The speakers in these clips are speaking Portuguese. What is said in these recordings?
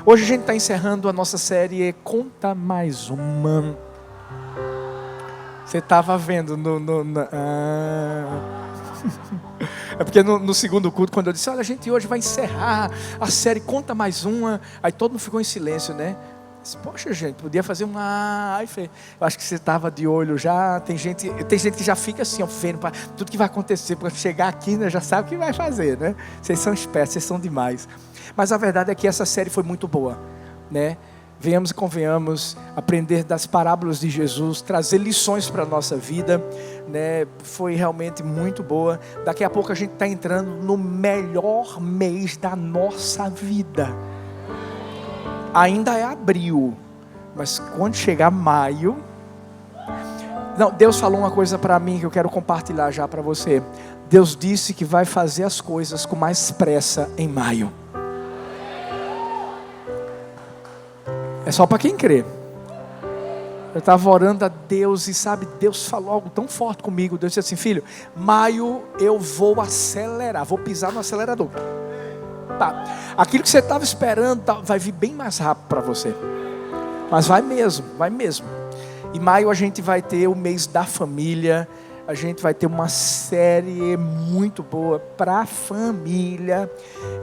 Hoje a gente está encerrando a nossa série Conta Mais Uma. Você estava vendo É porque no segundo culto, quando eu disse, olha, a gente hoje vai encerrar a série Conta Mais Uma, aí todo mundo ficou em silêncio, né? Disse, poxa, gente, podia fazer uma... Eu acho que você estava de olho já. Tem gente que já fica assim, ó, vendo para tudo que vai acontecer, para chegar aqui, né, já sabe o que vai fazer, né? Vocês são espertos, vocês são demais. Mas a verdade é que essa série foi muito boa, né? Venhamos e convenhamos, aprender das parábolas de Jesus, trazer lições para a nossa vida, né? Foi realmente muito boa. Daqui a pouco a gente está entrando no melhor mês da nossa vida. Ainda é abril, mas quando chegar maio... Não, Deus falou uma coisa para mim que eu quero compartilhar já para você. Deus disse que vai fazer as coisas com mais pressa em maio. É só para quem crê. Eu estava orando a Deus e sabe, Deus falou algo tão forte comigo. Deus disse assim, filho, maio eu vou acelerar, vou pisar no acelerador. Tá. Aquilo que você estava esperando vai vir bem mais rápido para você. Mas vai mesmo, vai mesmo. Em maio a gente vai ter o mês da família. A gente vai ter uma série muito boa para a família.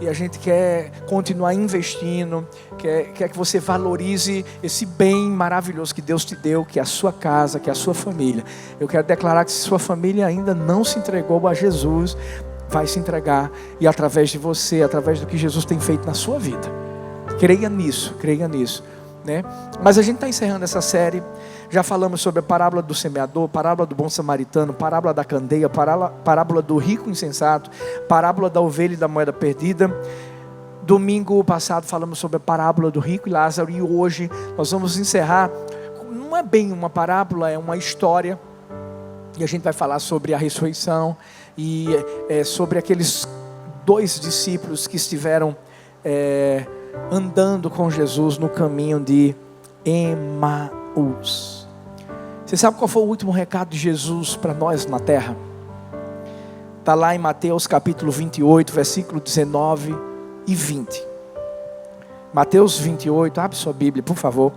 E a gente quer continuar investindo. Quer que você valorize esse bem maravilhoso que Deus te deu, que é a sua casa, que é a sua família. Eu quero declarar que se sua família ainda não se entregou a Jesus, vai se entregar. E através de você, através do que Jesus tem feito na sua vida. Creia nisso, né? Mas a gente está encerrando essa série. Já falamos sobre a parábola do semeador, parábola do bom samaritano, parábola da candeia, parábola do rico insensato, parábola da ovelha e da moeda perdida. Domingo passado falamos sobre a parábola do rico e Lázaro. E hoje nós vamos encerrar, não é bem uma parábola, é uma história. E a gente vai falar sobre a ressurreição e sobre aqueles 2 discípulos que estiveram andando com Jesus no caminho de Emaús. Você sabe qual foi o último recado de Jesus para nós na terra? Está lá em Mateus capítulo 28, versículo 19 e 20. Mateus 28, abre sua Bíblia, por favor.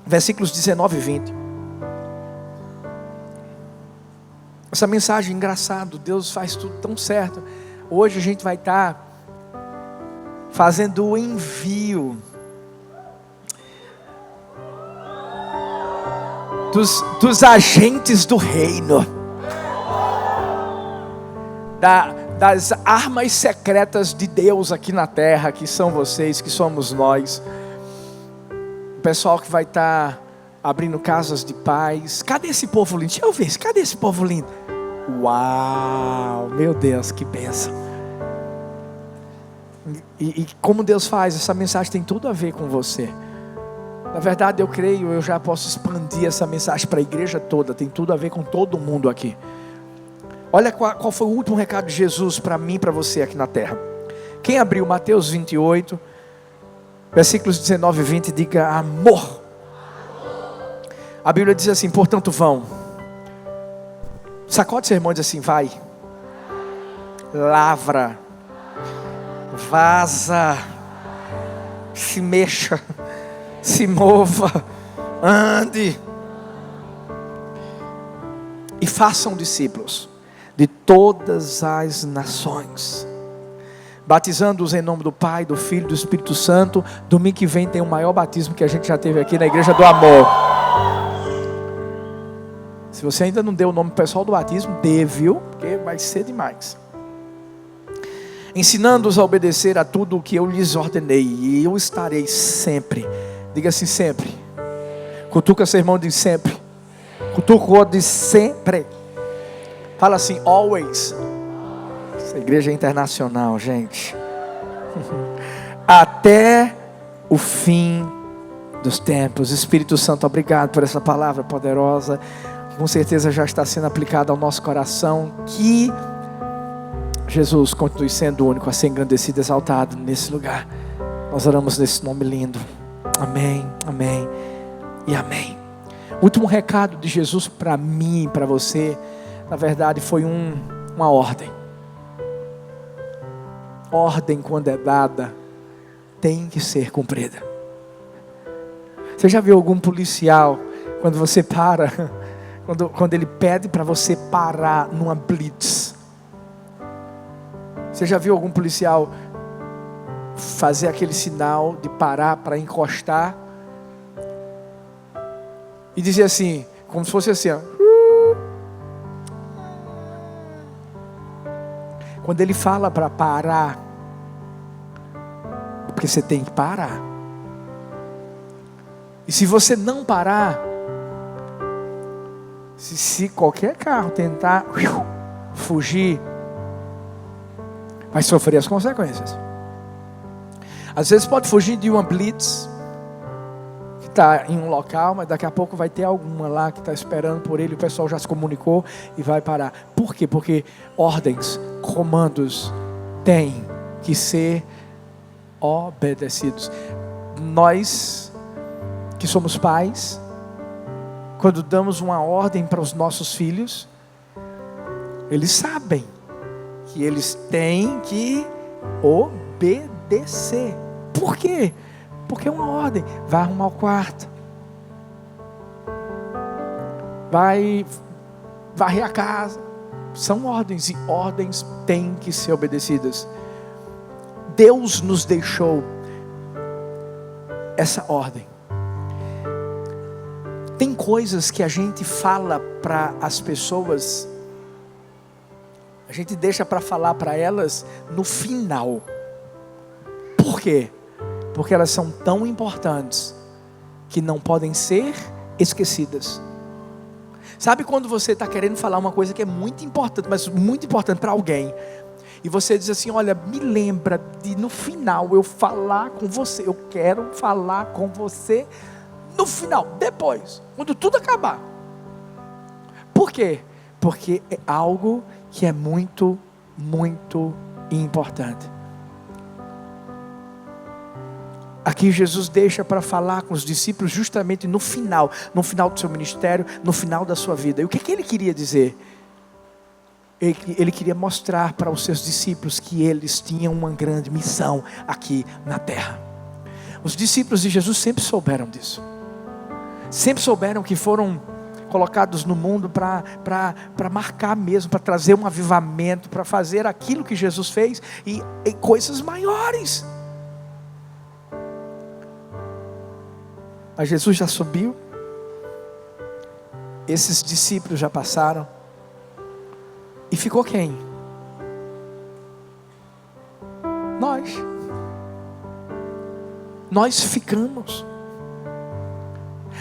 Versículos 19 e 20. Essa mensagem é engraçada, Deus faz tudo tão certo. Hoje a gente vai estar fazendo o envio dos agentes do reino, das armas secretas de Deus aqui na terra, que são vocês, que somos nós. O pessoal que vai estar abrindo casas de paz. Cadê esse povo lindo? Deixa eu ver, cadê esse povo lindo? Uau, meu Deus, que bênção. E como Deus faz, essa mensagem tem tudo a ver com você. Na verdade eu creio, eu já posso expandir essa mensagem para a igreja toda. Tem tudo a ver com todo mundo aqui. Olha qual foi o último recado de Jesus para mim e para você aqui na terra. Quem abriu Mateus 28, versículos 19 e 20, diga amor. A Bíblia diz assim, portanto vão. Sacode seu irmão e diz assim, vai. Lavra. Vaza. Se mexa. Se mova, ande e façam discípulos de todas as nações, batizando-os em nome do Pai, do Filho e do Espírito Santo. Domingo que vem tem o maior batismo que a gente já teve aqui na Igreja do Amor. Se você ainda não deu o nome pessoal do batismo, dê, viu? Porque vai ser demais. Ensinando-os a obedecer a tudo o que eu lhes ordenei, e eu estarei sempre. Diga assim, sempre. Cutuca seu irmão, diz sempre. Cutuca o outro, diz sempre. Fala assim, always. Essa igreja é internacional, gente. Até o fim dos tempos. Espírito Santo, obrigado por essa palavra poderosa, que com certeza já está sendo aplicada ao nosso coração. Que Jesus continue sendo o único a ser engrandecido, exaltado nesse lugar. Nós oramos nesse nome lindo. Amém, amém e amém. O último recado de Jesus para mim e para você, na verdade foi uma ordem. Ordem, quando é dada, tem que ser cumprida. Você já viu algum policial, quando você para, quando ele pede para você parar numa blitz? Você já viu algum policial fazer aquele sinal de parar para encostar? E dizer assim, como se fosse assim, ó. Quando ele fala para parar, porque você tem que parar. E se você não parar, se qualquer carro tentar fugir, vai sofrer as consequências. Às vezes pode fugir de uma blitz, que está em um local, mas daqui a pouco vai ter alguma lá que está esperando por ele, o pessoal já se comunicou e vai parar. Por quê? Porque ordens, comandos têm que ser obedecidos. Nós que somos pais, quando damos uma ordem para os nossos filhos, eles sabem que eles têm que obedecer. Por quê? Porque é uma ordem. Vai arrumar o quarto, vai varrer a casa. São ordens, e ordens têm que ser obedecidas. Deus nos deixou essa ordem. Tem coisas que a gente fala para as pessoas, a gente deixa para falar para elas no final. Por quê? Porque elas são tão importantes que não podem ser esquecidas. Sabe quando você está querendo falar uma coisa que é muito importante, mas muito importante para alguém, e você diz assim, olha, me lembra de no final eu falar com você, eu quero falar com você no final, depois, quando tudo acabar. Por quê? Porque é algo que é muito, muito importante. Aqui Jesus deixa para falar com os discípulos justamente no final do seu ministério, no final da sua vida. E o que ele queria dizer? Ele queria mostrar para os seus discípulos que eles tinham uma grande missão aqui na terra. Os discípulos de Jesus sempre souberam disso. Sempre souberam que foram colocados no mundo para marcar mesmo, para trazer um avivamento, para fazer aquilo que Jesus fez e coisas maiores. Mas Jesus já subiu, esses discípulos já passaram, e ficou quem? Nós ficamos.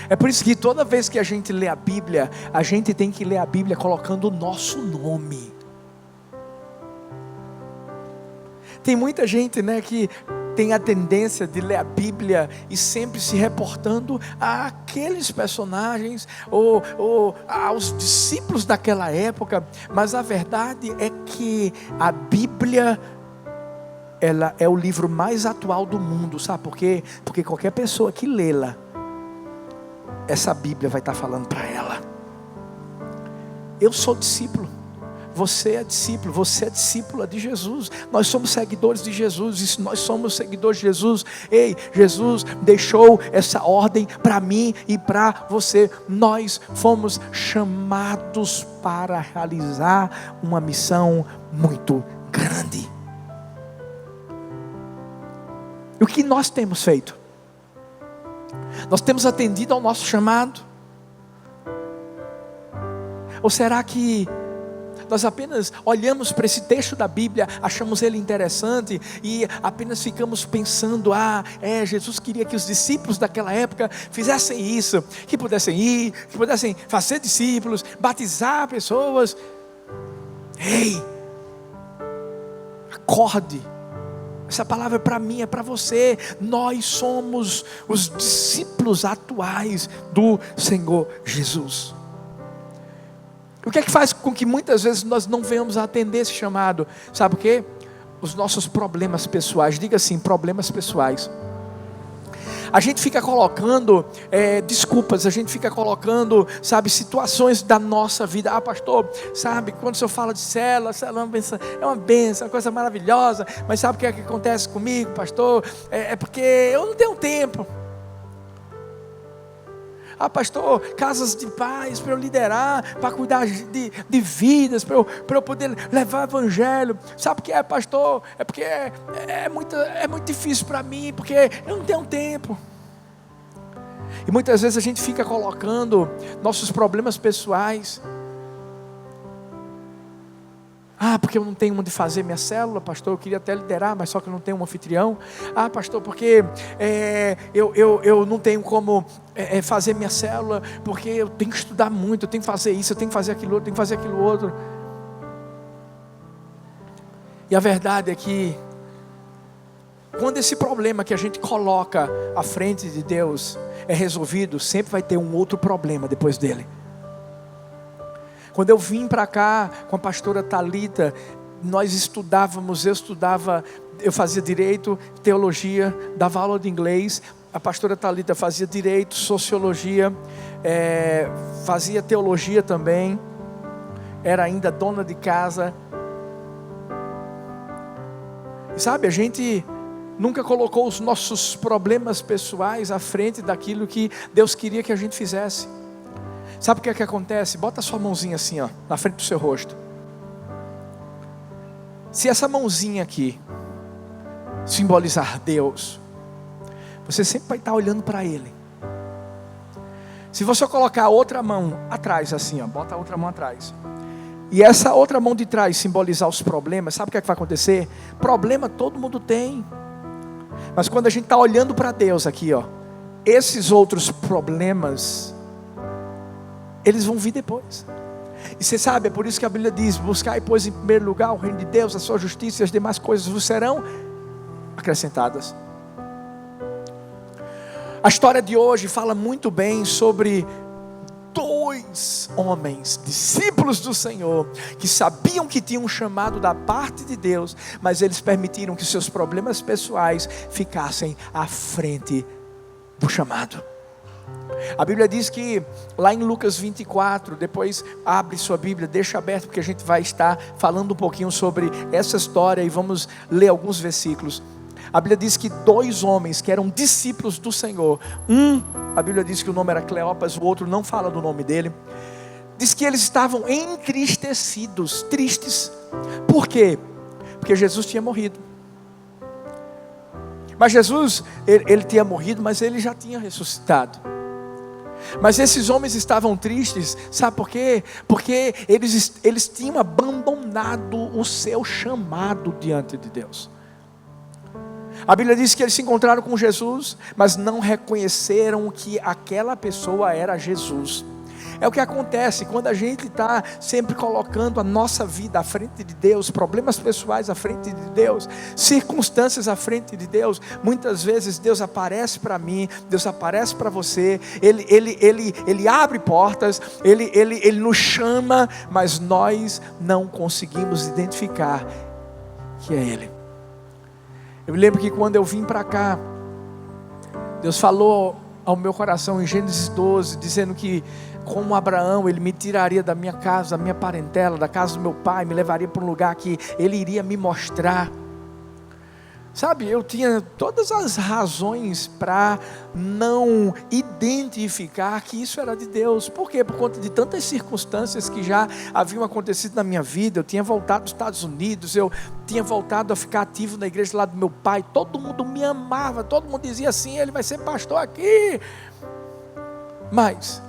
É por isso que toda vez que a gente lê a Bíblia, a gente tem que ler a Bíblia colocando o nosso nome. Tem muita gente, que tem a tendência de ler a Bíblia e sempre se reportando àqueles personagens ou aos discípulos daquela época, mas a verdade é que a Bíblia, ela é o livro mais atual do mundo. Sabe por quê? Porque qualquer pessoa que lê-la, essa Bíblia vai estar falando para ela. Eu sou discípulo, você é discípulo, você é discípula de Jesus. Nós somos seguidores de Jesus. E se nós somos seguidores de Jesus, Jesus deixou essa ordem para mim e para você. Nós fomos chamados para realizar uma missão muito grande. E o que nós temos feito? Nós temos atendido ao nosso chamado? Ou será que nós apenas olhamos para esse texto da Bíblia, achamos ele interessante e apenas ficamos pensando, Jesus queria que os discípulos daquela época fizessem isso, que pudessem ir, que pudessem fazer discípulos, batizar pessoas. Acorde. Essa palavra é para mim, é para você. Nós somos os discípulos atuais do Senhor Jesus. O que é que faz com que muitas vezes nós não venhamos a atender esse chamado? Sabe o quê? Os nossos problemas pessoais. Diga assim, problemas pessoais. A gente fica colocando desculpas, a gente fica colocando, sabe, situações da nossa vida. Ah, pastor, sabe, quando o senhor fala de célula é uma benção, é uma coisa maravilhosa, mas sabe o que é que acontece comigo, pastor? É porque eu não tenho tempo. Ah, pastor, casas de paz para eu liderar, para cuidar de vidas, para eu poder levar o evangelho. Sabe o que é, pastor? É porque é muito difícil para mim, porque eu não tenho tempo. E muitas vezes a gente fica colocando nossos problemas pessoais. Ah, porque eu não tenho onde fazer minha célula, pastor, eu queria até liderar, mas só que eu não tenho um anfitrião. Ah, pastor, porque eu não tenho como fazer minha célula, porque eu tenho que estudar muito, eu tenho que fazer isso, eu tenho que fazer aquilo outro, eu tenho que fazer aquilo outro. E a verdade é que, quando esse problema que a gente coloca à frente de Deus é resolvido, sempre vai ter um outro problema depois dele. Quando eu vim para cá com a pastora Thalita, nós estudávamos, eu fazia direito, teologia, dava aula de inglês. A pastora Thalita fazia direito, sociologia, fazia teologia também, era ainda dona de casa. E sabe, a gente nunca colocou os nossos problemas pessoais à frente daquilo que Deus queria que a gente fizesse. Sabe o que é que acontece? Bota a sua mãozinha assim, ó, na frente do seu rosto. Se essa mãozinha aqui simbolizar Deus, você sempre vai estar olhando para Ele. Se você colocar a outra mão atrás assim, ó, bota a outra mão atrás, e essa outra mão de trás simbolizar os problemas, sabe o que é que vai acontecer? Problema todo mundo tem, mas quando a gente está olhando para Deus aqui, ó, esses outros problemas, eles vão vir depois. E você sabe, é por isso que a Bíblia diz: buscai, pois, em primeiro lugar o reino de Deus, a sua justiça, e as demais coisas vos serão acrescentadas. A história de hoje fala muito bem sobre dois homens, discípulos do Senhor, que sabiam que tinham um chamado da parte de Deus, mas eles permitiram que seus problemas pessoais ficassem à frente do chamado. A Bíblia diz que lá em Lucas 24, depois abre sua Bíblia, deixa aberto, porque a gente vai estar falando um pouquinho sobre essa história e vamos ler alguns versículos. A Bíblia diz que dois homens que eram discípulos do Senhor, a Bíblia diz que o nome era Cleopas, o outro não fala do nome dele, diz que eles estavam entristecidos, tristes. Por quê? Porque Jesus tinha morrido. Mas Jesus, ele tinha morrido, mas ele já tinha ressuscitado. Mas esses homens estavam tristes, sabe por quê? Porque eles tinham abandonado o seu chamado diante de Deus. A Bíblia diz que eles se encontraram com Jesus, mas não reconheceram que aquela pessoa era Jesus. É o que acontece quando a gente está sempre colocando a nossa vida à frente de Deus, problemas pessoais à frente de Deus, circunstâncias à frente de Deus. Muitas vezes Deus aparece para mim, Deus aparece para você, Ele abre portas, Ele nos chama, mas nós não conseguimos identificar que é Ele. Eu me lembro que quando eu vim para cá, Deus falou ao meu coração em Gênesis 12, dizendo que, como Abraão, Ele me tiraria da minha casa, da minha parentela, da casa do meu pai, me levaria para um lugar que Ele iria me mostrar. Sabe, eu tinha todas as razões para não identificar que isso era de Deus. Por quê? Por conta de tantas circunstâncias que já haviam acontecido na minha vida. Eu tinha voltado dos Estados Unidos, eu tinha voltado a ficar ativo na igreja lá do meu pai. Todo mundo me amava, todo mundo dizia assim: ele vai ser pastor aqui. Mas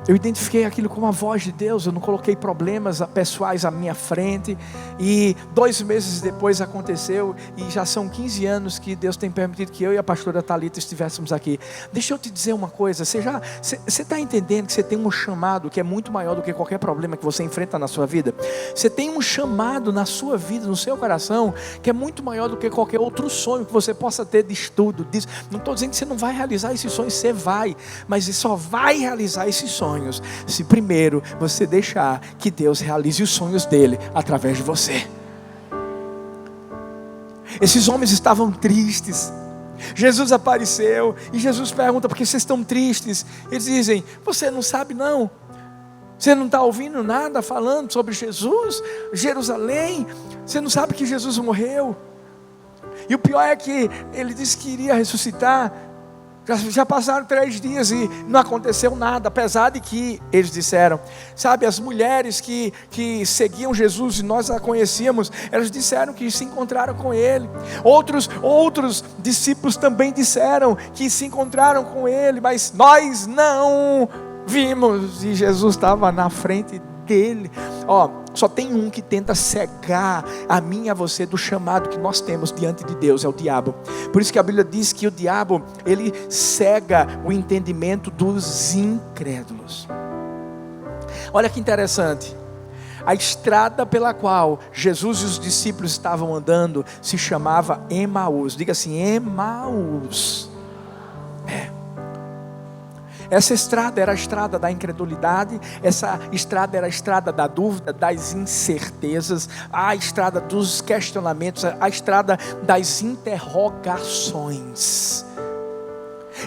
eu identifiquei aquilo como a voz de Deus, eu não coloquei problemas pessoais à minha frente. E 2 meses depois aconteceu, e já são 15 anos que Deus tem permitido que eu e a pastora Thalita estivéssemos aqui. Deixa eu te dizer uma coisa, você está entendendo que você tem um chamado que é muito maior do que qualquer problema que você enfrenta na sua vida? Você tem um chamado na sua vida, no seu coração, que é muito maior do que qualquer outro sonho que você possa ter de estudo. Não estou dizendo que você não vai realizar esses sonhos, você vai, mas você só vai realizar esses sonhos se primeiro você deixar que Deus realize os sonhos dele através de você. Esses homens estavam tristes. Jesus apareceu e Jesus pergunta: por que vocês estão tristes? Eles dizem: você não sabe não? Você não está ouvindo nada falando sobre Jesus, Jerusalém? Você não sabe que Jesus morreu? E o pior é que ele disse que iria ressuscitar. Já passaram 3 dias e não aconteceu nada, apesar de que eles disseram, sabe, as mulheres que seguiam Jesus e nós a conhecíamos, elas disseram que se encontraram com ele. Outros discípulos também disseram que se encontraram com ele, mas nós não vimos. E Jesus estava na frente dele. Só tem um que tenta cegar a mim e a você do chamado que nós temos diante de Deus, é o diabo. Por isso que a Bíblia diz que o diabo, ele cega o entendimento dos incrédulos. Olha que interessante, a estrada pela qual Jesus e os discípulos estavam andando se chamava Emaús. Diga assim: Emaús. Essa estrada era a estrada da incredulidade, essa estrada era a estrada da dúvida, das incertezas, a estrada dos questionamentos, a estrada das interrogações.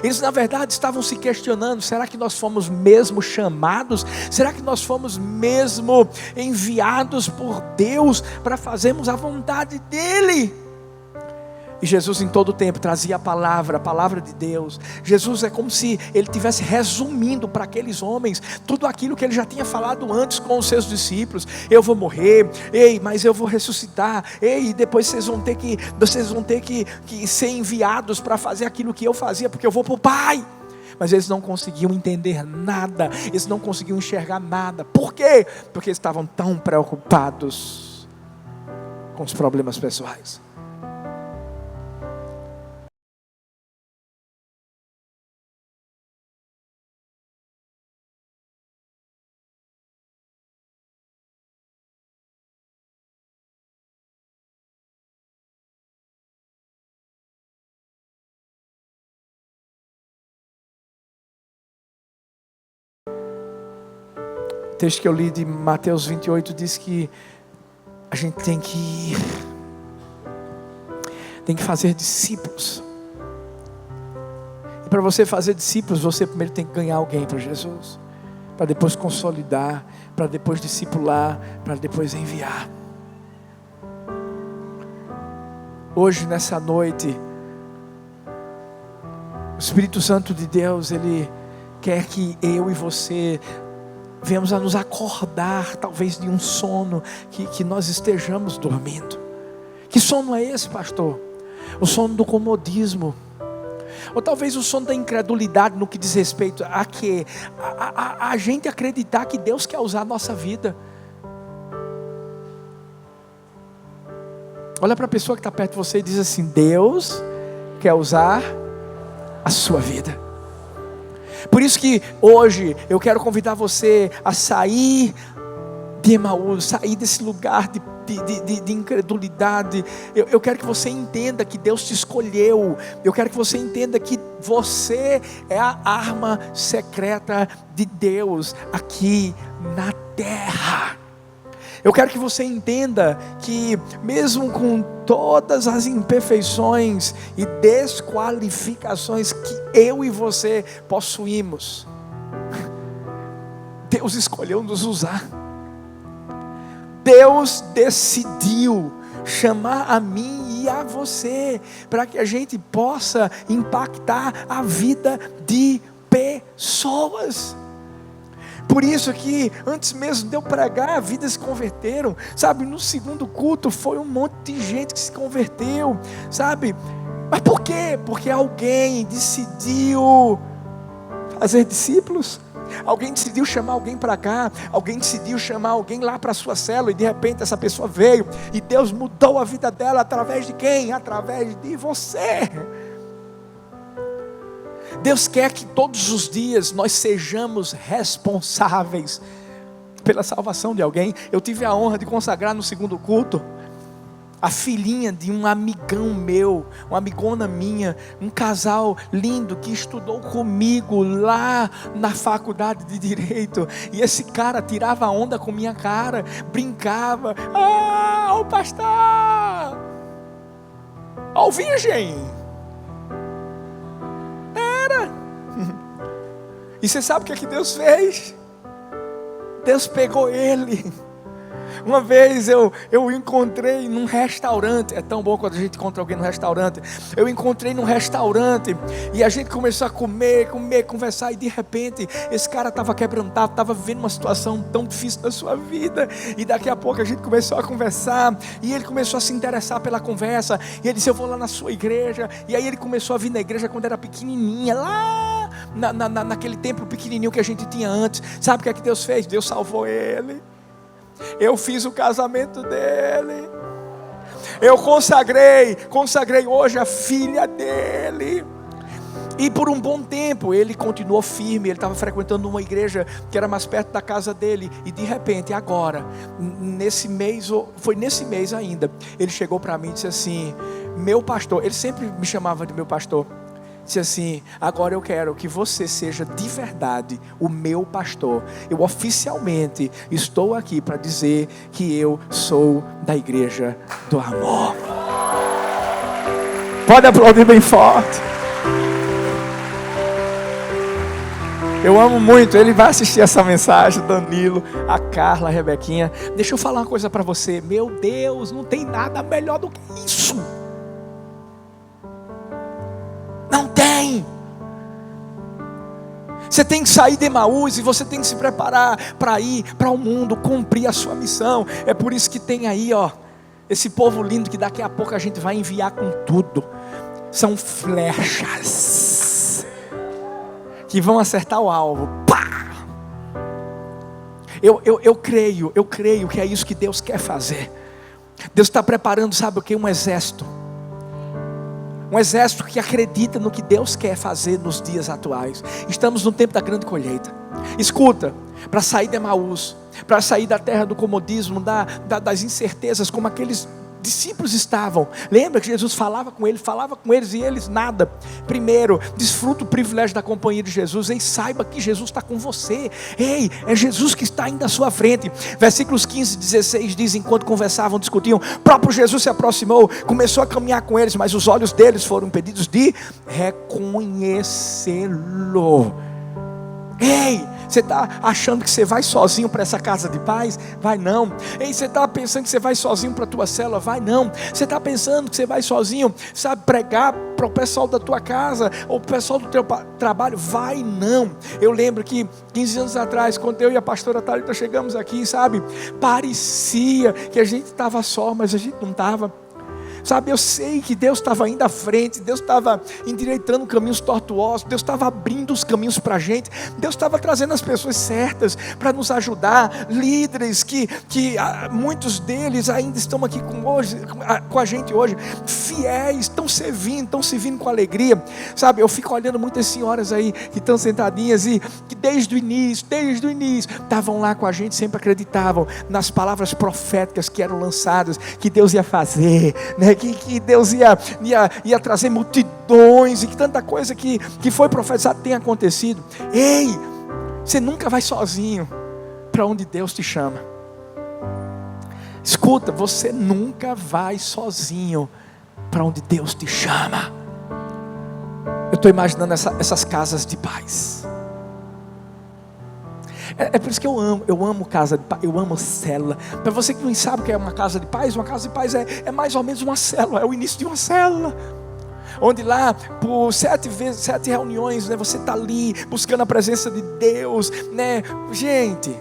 Eles na verdade estavam se questionando: será que nós fomos mesmo chamados? Será que nós fomos mesmo enviados por Deus para fazermos a vontade dEle? E Jesus em todo o tempo trazia a palavra de Deus. Jesus é como se ele estivesse resumindo para aqueles homens tudo aquilo que ele já tinha falado antes com os seus discípulos. Eu vou morrer, mas eu vou ressuscitar, depois vocês vão ter que ser enviados para fazer aquilo que eu fazia, porque eu vou para o Pai. Mas eles não conseguiam entender nada, eles não conseguiam enxergar nada. Por quê? Porque eles estavam tão preocupados com os problemas pessoais. O texto que eu li de Mateus 28 diz que a gente tem que fazer discípulos. E para você fazer discípulos, você primeiro tem que ganhar alguém para Jesus, para depois consolidar, para depois discipular, para depois enviar. Hoje, nessa noite, o Espírito Santo de Deus, Ele quer que eu e você venhamos a nos acordar, talvez de um sono que nós estejamos dormindo. Que sono é esse, pastor? O sono do comodismo, ou talvez o sono da incredulidade no que diz respeito a que a gente acreditar que Deus quer usar a nossa vida. Olha para a pessoa que está perto de você e diz assim: Deus quer usar a sua vida. Por isso que hoje eu quero convidar você a sair de Emaús, sair desse lugar de incredulidade. Eu quero que você entenda que Deus te escolheu. Eu quero que você entenda que você é a arma secreta de Deus aqui na terra. Eu quero que você entenda que mesmo com todas as imperfeições e desqualificações que eu e você possuímos, Deus escolheu nos usar. Deus decidiu chamar a mim e a você para que a gente possa impactar a vida de pessoas. Por isso que antes mesmo de eu pregar, vidas se converteram, sabe? No segundo culto foi um monte de gente que se converteu, sabe? Mas por quê? Porque alguém decidiu fazer discípulos. Alguém decidiu chamar alguém para cá, alguém decidiu chamar alguém lá para a sua célula, e de repente essa pessoa veio, e Deus mudou a vida dela através de quem? Através de você. Deus quer que todos os dias nós sejamos responsáveis pela salvação de alguém. Eu tive a honra de consagrar no segundo culto a filhinha de um amigão meu, uma amigona minha, um casal lindo que estudou comigo lá na faculdade de Direito. E esse cara tirava onda com minha cara, brincava: o pastor! Ó, virgem. Era. E você sabe o que é que Deus fez? Deus pegou ele. Uma vez eu encontrei num restaurante. É tão bom quando a gente encontra alguém no restaurante. Eu encontrei num restaurante e a gente começou a comer, conversar. E de repente esse cara estava quebrantado, estava vivendo uma situação tão difícil na sua vida. E daqui a pouco a gente começou a conversar. E ele começou a se interessar pela conversa. E ele disse: eu vou lá na sua igreja. E aí ele começou a vir na igreja quando era pequenininha, lá naquele templo pequenininho que a gente tinha antes. Sabe o que é que Deus fez? Deus salvou ele. Eu fiz o casamento dele. Eu consagrei hoje a filha dele. E por um bom tempo ele continuou firme. Ele estava frequentando uma igreja que era mais perto da casa dele. E de repente agora, foi nesse mês ainda, ele chegou para mim e disse assim: meu pastor, ele sempre me chamava de meu pastor, disse assim: agora eu quero que você seja de verdade o meu pastor. Eu oficialmente estou aqui para dizer que eu sou da igreja do amor. Pode aplaudir bem forte. Eu amo muito. Ele vai assistir essa mensagem, Danilo, a Carla, a Rebequinha. Deixa eu falar uma coisa para você. Meu Deus, não tem nada melhor do que isso. Não tem. Você tem que sair de Emaús e você tem que se preparar para ir para o mundo, cumprir a sua missão. É por isso que tem aí, ó, esse povo lindo que daqui a pouco a gente vai enviar com tudo. São flechas que vão acertar o alvo. Pá! Eu creio que é isso que Deus quer fazer. Deus está preparando, sabe o que? Um exército. Um exército que acredita no que Deus quer fazer nos dias atuais. Estamos no tempo da grande colheita. Escuta, para sair de Emaús, para sair da terra do comodismo, das incertezas, como aqueles discípulos estavam. Lembra que Jesus falava com eles e eles nada. Primeiro, desfruta o privilégio da companhia de Jesus. Ei, saiba que Jesus está com você. Ei, é Jesus que está indo à sua frente. Versículos 15 e 16 diz: enquanto conversavam, discutiam, próprio Jesus se aproximou, começou a caminhar com eles, mas os olhos deles foram impedidos de reconhecê-lo. Ei, você está achando que você vai sozinho para essa casa de paz? Vai não. Ei, você está pensando que você vai sozinho para a tua célula? Vai não. Você está pensando que você vai sozinho, sabe, pregar para o pessoal da tua casa, ou o pessoal do teu trabalho? Vai não. Eu lembro que 15 anos atrás, quando eu e a pastora Thalita chegamos aqui, sabe, parecia que a gente estava só, mas a gente não estava. Sabe, eu sei que Deus estava indo à frente, Deus estava endireitando caminhos tortuosos, Deus estava abrindo os caminhos para a gente, Deus estava trazendo as pessoas certas para nos ajudar, líderes que muitos deles ainda estão aqui com a gente hoje, fiéis, estão servindo com alegria. Sabe, eu fico olhando muitas senhoras aí que estão sentadinhas e que desde o início, estavam lá com a gente, sempre acreditavam nas palavras proféticas que eram lançadas, que Deus ia fazer, né? Que Deus ia trazer multidões, e que tanta coisa que foi profetizada tem acontecido. Ei, você nunca vai sozinho para onde Deus te chama. Escuta, você nunca vai sozinho para onde Deus te chama. Eu estou imaginando essas casas de paz. É por isso que eu amo casa de paz, eu amo célula. Para você que não sabe o que é uma casa de paz é mais ou menos uma célula, é o início de uma célula. Onde lá, por 7 reuniões, né, você está ali, buscando a presença de Deus, né? Gente,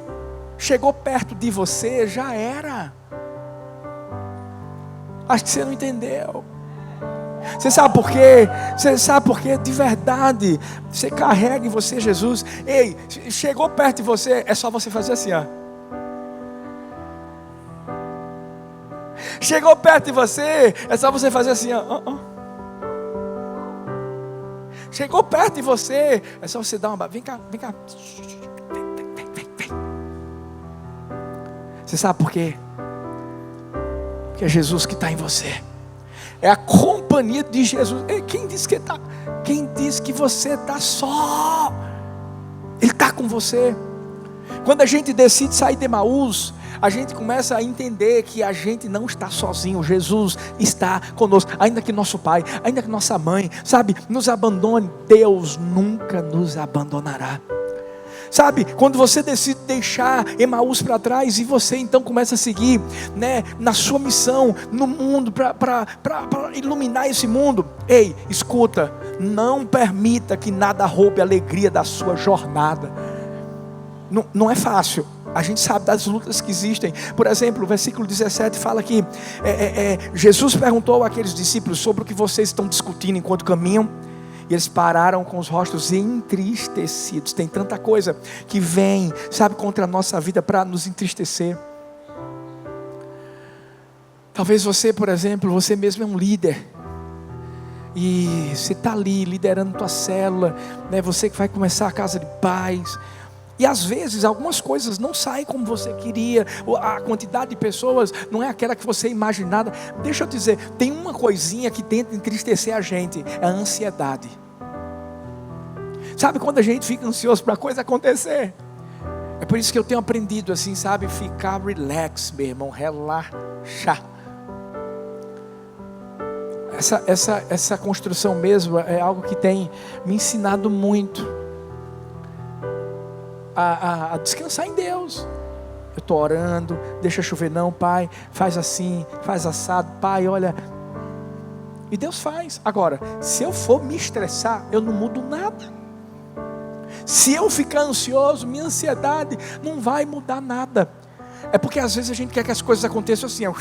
chegou perto de você, já era. Acho que você não entendeu. Você sabe por quê? Você sabe por quê? De verdade, você carrega em você Jesus. Ei, chegou perto de você, é só você fazer assim, ó. Chegou perto de você, é só você fazer assim, ó. Chegou perto de você, é só você dar uma... Vem cá. Vem. Você sabe por quê? Porque é Jesus que está em você. É a companhia de Jesus. Quem disse que você está só? Ele está com você. Quando a gente decide sair de Emaús, a gente começa a entender que a gente não está sozinho. Jesus está conosco. Ainda que nosso pai, ainda que nossa mãe, sabe, nos abandone, Deus nunca nos abandonará. Sabe, quando você decide deixar Emaús para trás e você então começa a seguir, né, na sua missão no mundo, para iluminar esse mundo. Ei, escuta, não permita que nada roube a alegria da sua jornada. Não é fácil. A gente sabe das lutas que existem. Por exemplo, o versículo 17 fala que Jesus perguntou àqueles discípulos sobre o que vocês estão discutindo enquanto caminham. E eles pararam com os rostos entristecidos. Tem tanta coisa que vem, sabe, contra a nossa vida para nos entristecer. Talvez você, por exemplo, você mesmo é um líder. E você está ali liderando tua célula, né? Você que vai começar a casa de paz. E às vezes algumas coisas não saem como você queria. A quantidade de pessoas não é aquela que você imaginava. Deixa eu dizer, tem uma coisinha que tenta entristecer a gente. É a ansiedade. Sabe quando a gente fica ansioso para a coisa acontecer? É por isso que eu tenho aprendido assim, sabe? Ficar relax, meu irmão. Relaxar. Essa construção mesmo é algo que tem me ensinado muito a descansar em Deus. Eu estou orando, deixa chover não, pai, faz assim, faz assado, pai, olha. E Deus faz. Agora, se eu for me estressar, eu não mudo nada. Se eu ficar ansioso, minha ansiedade não vai mudar nada. É porque às vezes a gente quer que as coisas aconteçam assim, ó.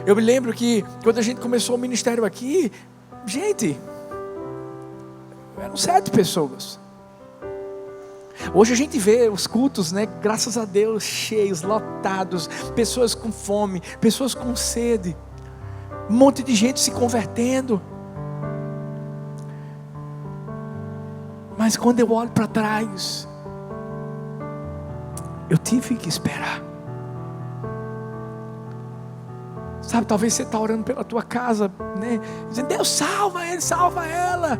Eu me lembro que quando a gente começou o ministério aqui, gente, eram 7 pessoas. Hoje a gente vê os cultos, né, graças a Deus, cheios, lotados, pessoas com fome, pessoas com sede, um monte de gente se convertendo. Mas quando eu olho para trás, eu tive que esperar. Sabe, talvez você está orando pela tua casa, né, dizendo, Deus salva ele, salva ela.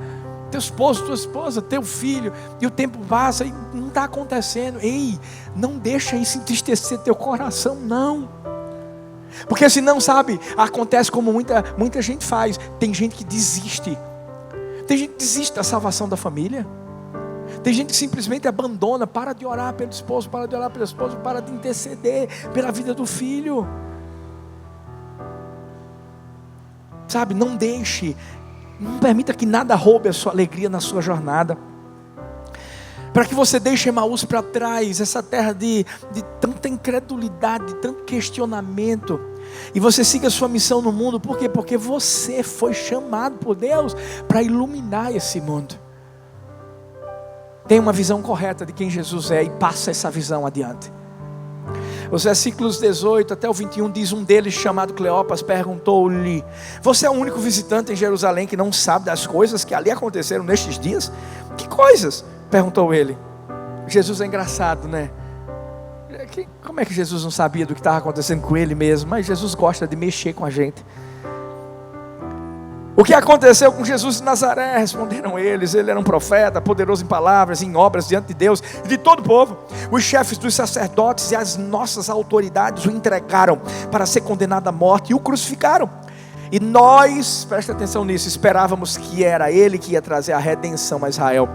Teu esposo, tua esposa, teu filho, e o tempo passa e não está acontecendo. Ei, não deixa isso entristecer teu coração, não. Porque senão, sabe, acontece como muita gente faz. Tem gente que desiste. Tem gente que desiste da salvação da família. Tem gente que simplesmente abandona, para de orar pelo esposo, para de orar pela esposa, para de interceder pela vida do filho. Sabe, não deixe, não permita que nada roube a sua alegria na sua jornada. Para que você deixe Emaús para trás, essa terra de tanta incredulidade, de tanto questionamento, e você siga a sua missão no mundo. Por quê? Porque você foi chamado por Deus para iluminar esse mundo. Tenha uma visão correta de quem Jesus é e passa essa visão adiante. Os versículos 18 até o 21 diz: um deles, chamado Cleopas, perguntou-lhe: você é o único visitante em Jerusalém que não sabe das coisas que ali aconteceram nestes dias? Que coisas? Perguntou ele. Jesus é engraçado, né? Como é que Jesus não sabia do que estava acontecendo com ele mesmo? Mas Jesus gosta de mexer com a gente. O que aconteceu com Jesus de Nazaré? Responderam eles. Ele era um profeta, poderoso em palavras, em obras diante de Deus e de todo o povo. Os chefes dos sacerdotes e as nossas autoridades o entregaram para ser condenado à morte e o crucificaram. E nós, presta atenção nisso, esperávamos que era ele que ia trazer a redenção a Israel.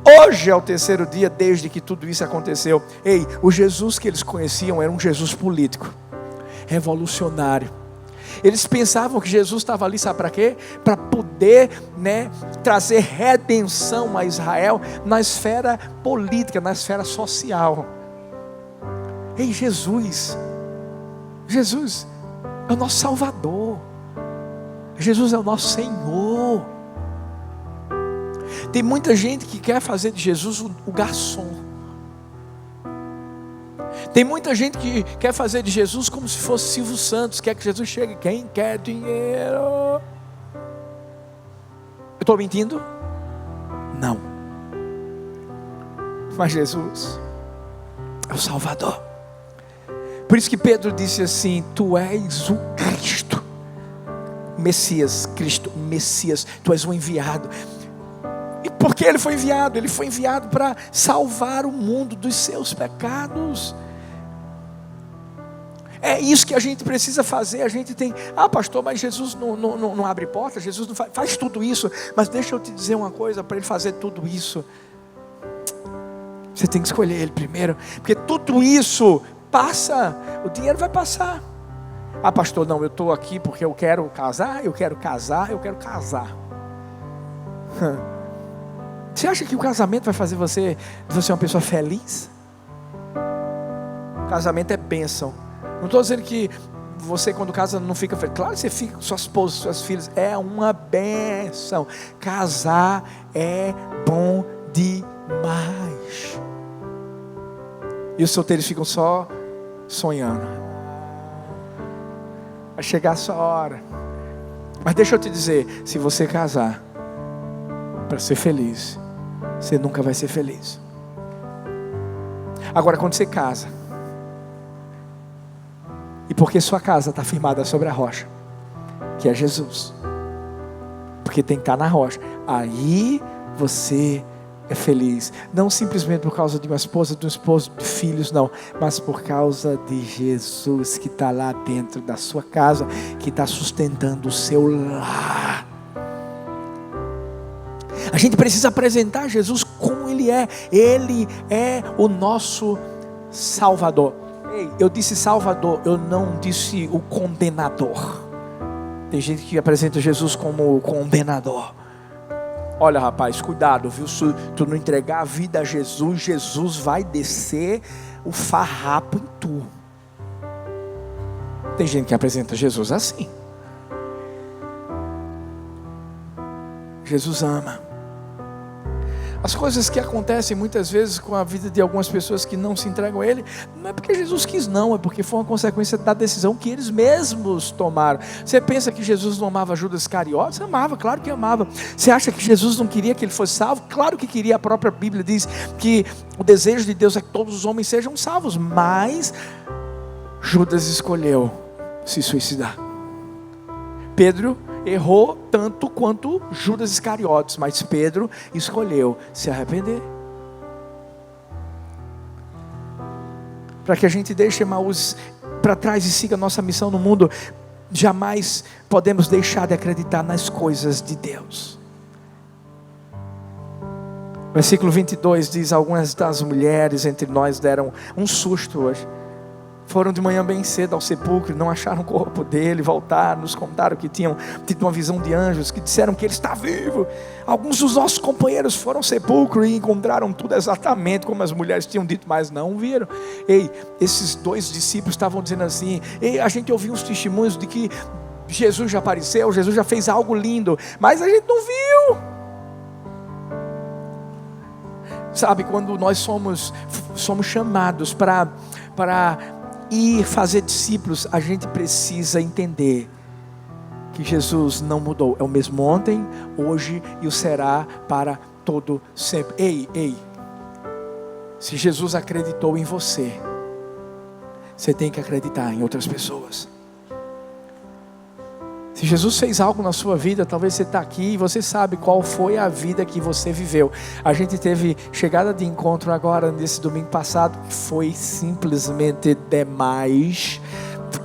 Hoje é o 3º dia desde que tudo isso aconteceu. Ei, o Jesus que eles conheciam era um Jesus político, revolucionário. Eles pensavam que Jesus estava ali, sabe para quê? Para poder, né, trazer redenção a Israel na esfera política, na esfera social. Ei, Jesus é o nosso Salvador. Jesus é o nosso Senhor. Tem muita gente que quer fazer de Jesus o garçom. Tem muita gente que quer fazer de Jesus como se fosse Silvio Santos. Quer que Jesus chegue. Quem quer dinheiro? Eu estou mentindo? Não. Mas Jesus é o Salvador. Por isso que Pedro disse assim: tu és o Cristo. Messias, Cristo, Messias. Tu és o enviado. E por que ele foi enviado? Ele foi enviado para salvar o mundo dos seus pecados. É isso que a gente precisa fazer. A gente tem, pastor, mas Jesus não abre porta, Jesus não faz tudo isso. Mas deixa eu te dizer uma coisa, para Ele fazer tudo isso, você tem que escolher Ele primeiro. Porque tudo isso passa, o dinheiro vai passar. Pastor, não, eu estou aqui porque eu quero casar. Você acha que o casamento vai fazer você uma pessoa feliz? O casamento é bênção. Não estou dizendo que você quando casa não fica feliz. Claro que você fica com sua esposa, suas filhas. É uma bênção. Casar é bom demais. E os solteiros ficam só sonhando. Vai chegar a sua hora. Mas deixa eu te dizer, se você casar para ser feliz, você nunca vai ser feliz. Agora, quando você casa, e porque sua casa está firmada sobre a rocha, que é Jesus, porque tem que estar na rocha, aí você é feliz. Não simplesmente por causa de uma esposa, de um esposo, de filhos, não, mas por causa de Jesus que está lá dentro da sua casa, que está sustentando o seu lar. A gente precisa apresentar Jesus como Ele é. Ele é o nosso Salvador. Ei, eu disse Salvador, eu não disse o condenador. Tem gente que apresenta Jesus como o condenador. Olha, rapaz, cuidado, viu? Se tu não entregar a vida a Jesus, Jesus vai descer o farrapo em tu. Tem gente que apresenta Jesus assim. Jesus ama. As coisas que acontecem muitas vezes com a vida de algumas pessoas que não se entregam a Ele, não é porque Jesus quis não, é porque foi uma consequência da decisão que eles mesmos tomaram. Você pensa que Jesus não amava Judas Iscariotes? Amava, claro que amava. Você acha que Jesus não queria que ele fosse salvo? Claro que queria. A própria Bíblia diz que o desejo de Deus é que todos os homens sejam salvos, mas Judas escolheu se suicidar. Pedro errou tanto quanto Judas Iscariotes, mas Pedro escolheu se arrepender. Para que a gente deixe Emaús para trás e siga a nossa missão no mundo, jamais podemos deixar de acreditar nas coisas de Deus. Versículo 22 diz: algumas das mulheres entre nós deram um susto hoje. Foram de manhã bem cedo ao sepulcro, não acharam o corpo dele, voltaram, nos contaram que tinham tido uma visão de anjos, que disseram que ele está vivo. Alguns dos nossos companheiros foram ao sepulcro e encontraram tudo exatamente como as mulheres tinham dito, mas não viram. Ei, esses dois discípulos estavam dizendo assim: ei, a gente ouviu uns testemunhos de que Jesus já apareceu, Jesus já fez algo lindo, mas a gente não viu. Sabe, quando nós somos chamados para ir fazer discípulos, a gente precisa entender que Jesus não mudou, é o mesmo ontem, hoje e o será para todo sempre. Ei, se Jesus acreditou em você, você tem que acreditar em outras pessoas. Se Jesus fez algo na sua vida, talvez você está aqui e você sabe qual foi a vida que você viveu. A gente teve chegada de encontro agora, nesse domingo passado, que foi simplesmente demais.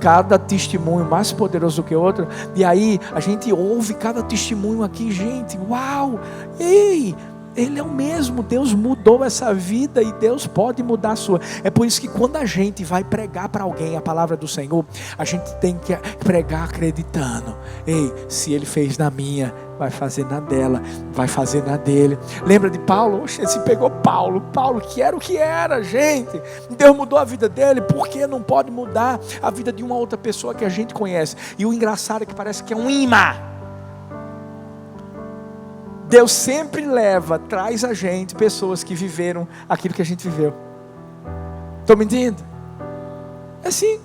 Cada testemunho mais poderoso do que o outro. E aí, a gente ouve cada testemunho aqui, gente, uau! Ei! Ele é o mesmo, Deus mudou essa vida e Deus pode mudar a sua. É por isso que quando a gente vai pregar para alguém a palavra do Senhor, a gente tem que pregar acreditando. Ei, se Ele fez na minha, vai fazer na dela, vai fazer na dele. Lembra de Paulo? Oxe, se pegou Paulo que era o que era, gente. Deus mudou a vida dele, por que não pode mudar a vida de uma outra pessoa que a gente conhece? E o engraçado é que parece que é um imã. Deus sempre traz a gente pessoas que viveram aquilo que a gente viveu. Estão me entendendo? É assim.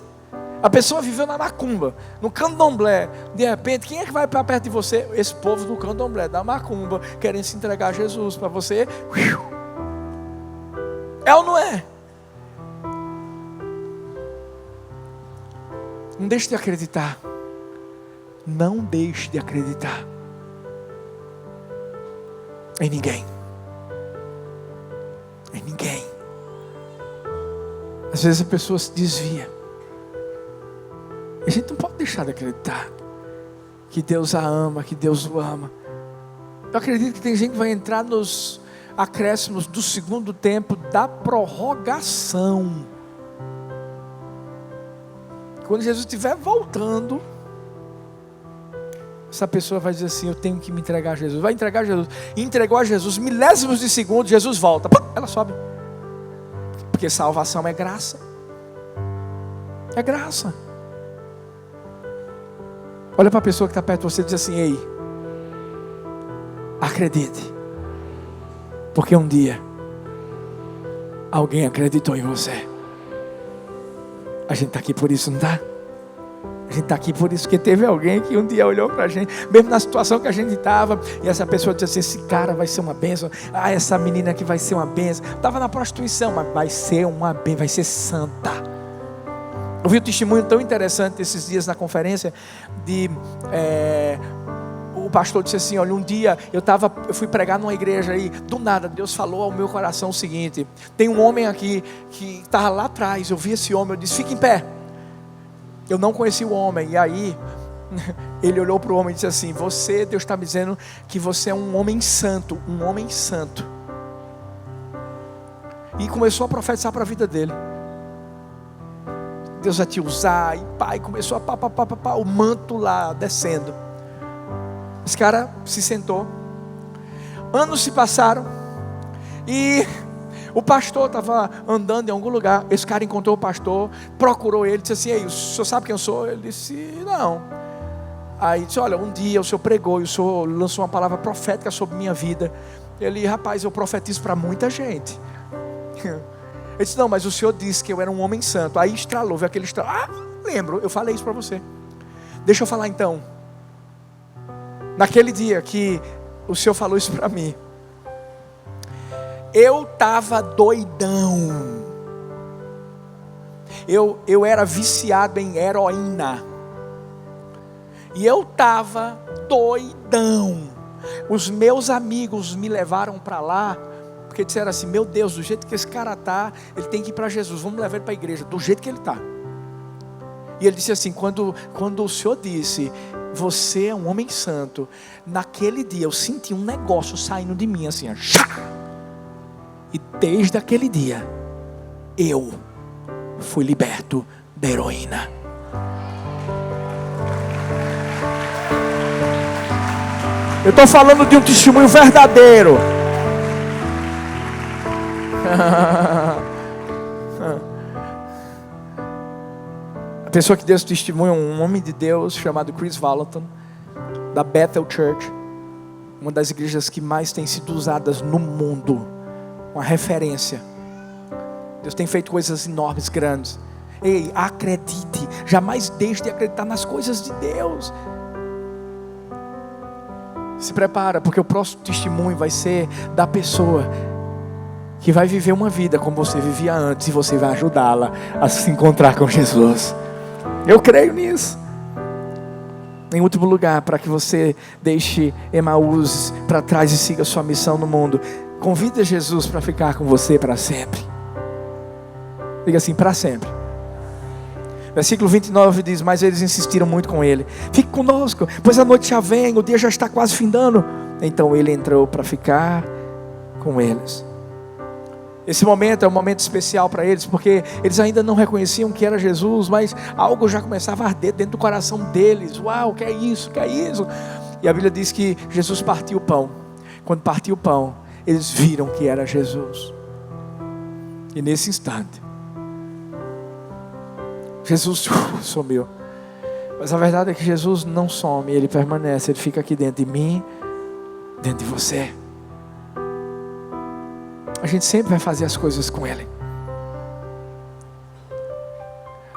A pessoa viveu na macumba, no candomblé. De repente, quem é que vai para perto de você? Esse povo do candomblé, da macumba, querendo se entregar a Jesus para você. É ou não é? Não deixe de acreditar. Não deixe de acreditar em ninguém. Em ninguém. Às vezes a pessoa se desvia. A gente não pode deixar de acreditar que Deus a ama, que Deus o ama. Eu acredito que tem gente que vai entrar nos acréscimos do segundo tempo da prorrogação. Quando Jesus estiver voltando, essa pessoa vai dizer assim: eu tenho que me entregar a Jesus. Vai entregar a Jesus. E entregou a Jesus, milésimos de segundo, Jesus volta. Pum, ela sobe. Porque salvação é graça. É graça. Olha para a pessoa que está perto de você e diz assim: ei, acredite. Porque um dia alguém acreditou em você. A gente está aqui por isso, não está? A gente está aqui por isso, que teve alguém que um dia olhou para a gente, mesmo na situação que a gente estava, e essa pessoa disse assim: esse cara vai ser uma bênção, essa menina aqui vai ser uma bênção. Estava na prostituição, mas vai ser uma bênção, vai ser santa. Eu vi um testemunho tão interessante esses dias na conferência, o pastor disse assim: olha, um dia eu fui pregar numa igreja aí, do nada Deus falou ao meu coração o seguinte: tem um homem aqui que estava lá atrás, eu vi esse homem, eu disse: fica em pé. Eu não conheci o homem, e aí ele olhou para o homem e disse assim: Deus está me dizendo que você é um homem santo, um homem santo. E começou a profetizar para a vida dele. Deus vai te usar, e pai, começou a o manto lá descendo. Esse cara se sentou. Anos se passaram, e o pastor estava andando em algum lugar. Esse cara encontrou o pastor, procurou ele, disse assim: ei, o senhor sabe quem eu sou? Ele disse: não. Aí disse: olha, um dia o senhor pregou e o senhor lançou uma palavra profética sobre minha vida. Ele: rapaz, eu profetizo para muita gente. Ele disse: não, mas o senhor disse que eu era um homem santo. Aí estralou, veio aquele estralo. Lembro, eu falei isso para você. Deixa eu falar então. Naquele dia que o senhor falou isso para mim, eu estava doidão. Eu era viciado em heroína. E eu estava doidão. Os meus amigos me levaram para lá, porque disseram assim: meu Deus, do jeito que esse cara está, ele tem que ir para Jesus, vamos levar ele para a igreja, do jeito que ele está. E ele disse assim: quando o senhor disse, você é um homem santo, naquele dia eu senti um negócio saindo de mim assim, e desde aquele dia eu fui liberto da heroína. Eu estou falando de um testemunho verdadeiro. A pessoa que deu esse testemunho é um homem de Deus chamado Chris Vallotton, da Bethel Church, uma das igrejas que mais tem sido usadas no mundo, uma referência. Deus tem feito coisas enormes, grandes. Ei, acredite, jamais deixe de acreditar nas coisas de Deus. Se prepara, porque o próximo testemunho vai ser da pessoa que vai viver uma vida como você vivia antes, e você vai ajudá-la a se encontrar com Jesus. Eu creio nisso. Em último lugar, para que você deixe Emaús para trás e siga sua missão no mundo, convida Jesus para ficar com você para sempre. Diga assim: para sempre. Versículo 29 diz: mas eles insistiram muito com ele: fique conosco, pois a noite já vem, o dia já está quase findando. Então ele entrou para ficar com eles. Esse momento é um momento especial para eles, porque eles ainda não reconheciam que era Jesus, mas algo já começava a arder dentro do coração deles. Uau, que é isso, que é isso? E a Bíblia diz que Jesus partiu o pão. Quando partiu o pão, eles viram que era Jesus. E nesse instante, Jesus sumiu. Mas a verdade é que Jesus não some, ele permanece, ele fica aqui dentro de mim, dentro de você. A gente sempre vai fazer as coisas com ele.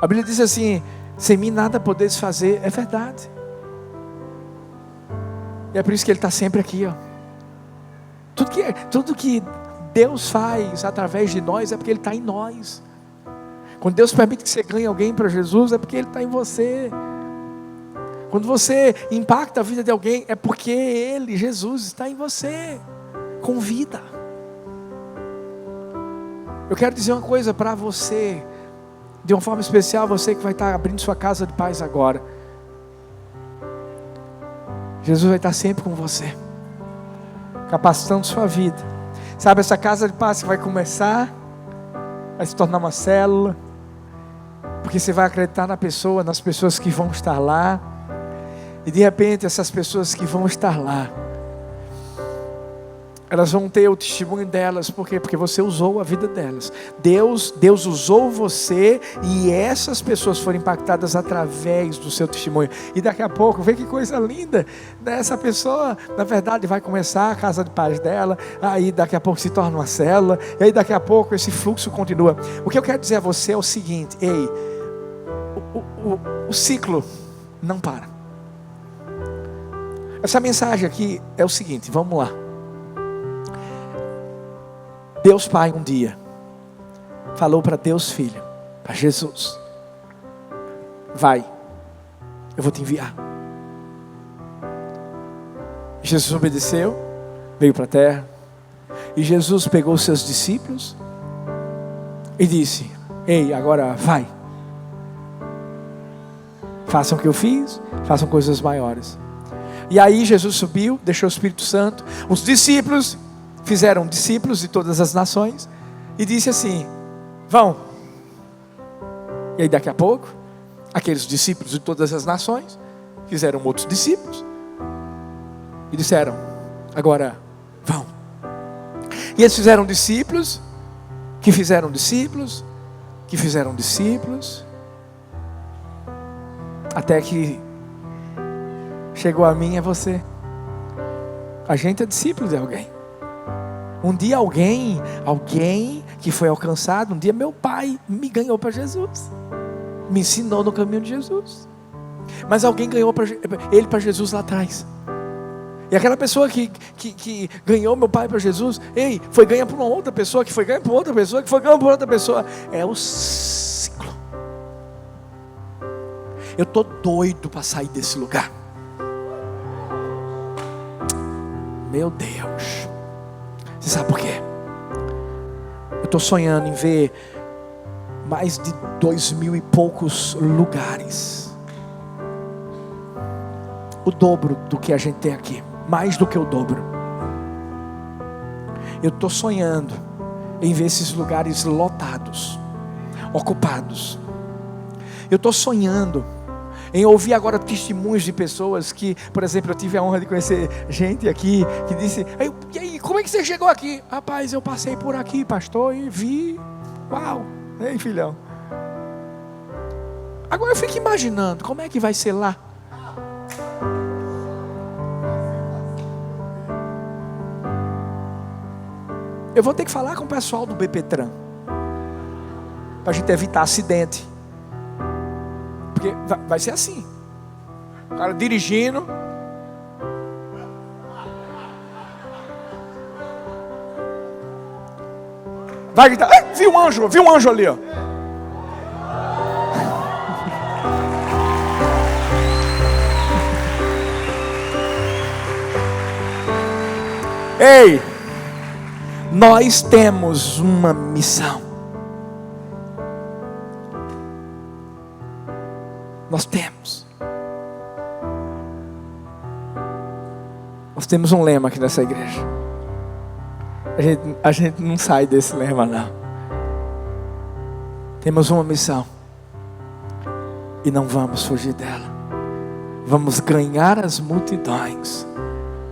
A Bíblia diz assim: sem mim nada podeis fazer. É verdade. E é por isso que ele está sempre aqui, ó. Tudo que Deus faz através de nós é porque ele está em nós. Quando Deus permite que você ganhe alguém para Jesus, é porque ele está em você. Quando você impacta a vida de alguém, é porque ele, Jesus, está em você. Convida. Eu quero dizer uma coisa para você de uma forma especial, você que vai estar abrindo sua casa de paz agora. Jesus vai estar sempre com você, capacitando sua vida. Sabe, essa casa de paz que vai começar, vai se tornar uma célula, porque você vai acreditar na pessoa, nas pessoas que vão estar lá, e de repente essas pessoas que vão estar lá, elas vão ter o testemunho delas. Por quê? Porque você usou a vida delas. Deus usou você, e essas pessoas foram impactadas através do seu testemunho. E daqui a pouco, vê que coisa linda, essa pessoa, na verdade, vai começar a casa de paz dela, aí daqui a pouco se torna uma célula, e aí daqui a pouco esse fluxo continua. O que eu quero dizer a você é o seguinte: ei, o ciclo não para. Essa mensagem aqui é o seguinte, vamos lá. Deus Pai um dia falou para Deus Filho, para Jesus: vai, eu vou te enviar. Jesus obedeceu, veio para a terra, e Jesus pegou os seus discípulos e disse: ei, agora vai, façam o que eu fiz, façam coisas maiores. E aí Jesus subiu, deixou o Espírito Santo, os discípulos fizeram discípulos de todas as nações, e disse assim: vão. E aí daqui a pouco, aqueles discípulos de todas as nações fizeram outros discípulos, e disseram: agora vão. E eles fizeram discípulos, que fizeram discípulos, que fizeram discípulos, até que chegou a mim e a você. A gente é discípulo de alguém. Um dia alguém que foi alcançado, um dia meu pai me ganhou para Jesus, me ensinou no caminho de Jesus. Mas alguém ganhou ele para Jesus lá atrás. E aquela pessoa que ganhou meu pai para Jesus, ei, foi ganha por uma outra pessoa, que foi ganha por outra pessoa, que foi ganha por outra pessoa. É o ciclo. Eu estou doido para sair desse lugar. Meu Deus. Você sabe por quê? Eu estou sonhando em ver mais de 2.000 e poucos lugares. O dobro do que a gente tem aqui. Mais do que o dobro. Eu estou sonhando em ver esses lugares lotados, ocupados. Eu estou sonhando em ouvir agora testemunhos de pessoas que, por exemplo, eu tive a honra de conhecer gente aqui que disse: e aí, como é que você chegou aqui? Rapaz, eu passei por aqui, pastor, e vi. Uau, ei, filhão. Agora eu fico imaginando como é que vai ser lá. Eu vou ter que falar com o pessoal do BPTran, para a gente evitar acidente. Porque vai ser assim. O cara dirigindo. Vai gritar: vi um anjo ali, ó. Ei, nós temos uma missão. Nós temos um lema aqui nessa igreja. A gente não sai desse lema, não. Temos uma missão e não vamos fugir dela. Vamos ganhar as multidões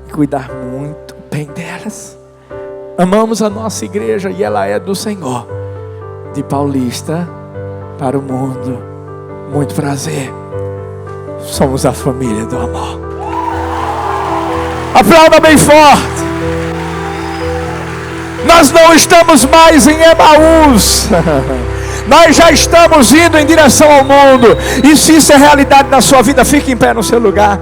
e cuidar muito bem delas. Amamos a nossa igreja e ela é do Senhor. De Paulista para o mundo. Muito prazer. Somos a família do amor. Aplauda bem forte. Nós não estamos mais em Emaús. Nós já estamos indo em direção ao mundo. E se isso é realidade na sua vida, fique em pé no seu lugar.